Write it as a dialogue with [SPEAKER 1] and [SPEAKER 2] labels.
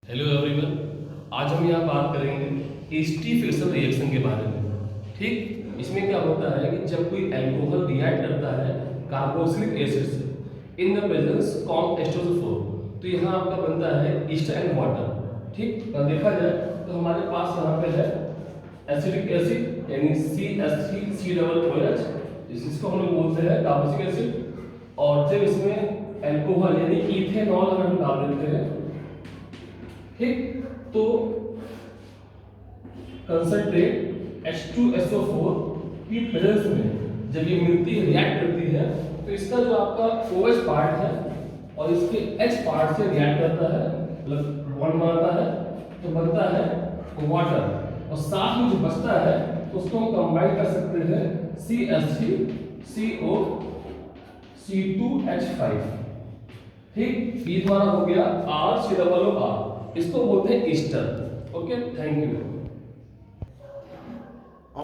[SPEAKER 1] Hello everyone, आज हम यहाँ बात करेंगे एस्टिफिकेशन रिएक्शन के बारे में। ठीक, इसमें क्या होता है कि जब कोई अल्कोहल रिएक्ट करता है कार्बोक्सिलिक एसिड से in the presence com H2SO4, तो यहाँ आपका बनता है ईस्ट एंड वाटर। ठीक, तो देखा जाए तो हमारे पास यहाँ पे है एसिडिक एसिड यानी CH3COOH, जिसको हम लोग बोलते हैं कार्बोक्सिलिक एसिड। और जब इसमें अल्कोहल यानी इथेनॉल अगर हम डाल देते हैं, ठीक, तो कंसंट्रेट H2SO4 की प्रेजेंस में जब ये मिलती है, रिएक्ट करती है, तो इसका जो आपका OH पार्ट है और इसके H पार्ट से रिएक्ट करता है, मतलब बॉन्ड बनाता है, तो बनता है वाटर। और साथ में जो बचता है उसको हम कंबाइन कर सकते हैं CH3CO C2H5। ठीक, ये हमारा हो गया R, इसको बोलते हैं ईस्टर। Okay, thank you.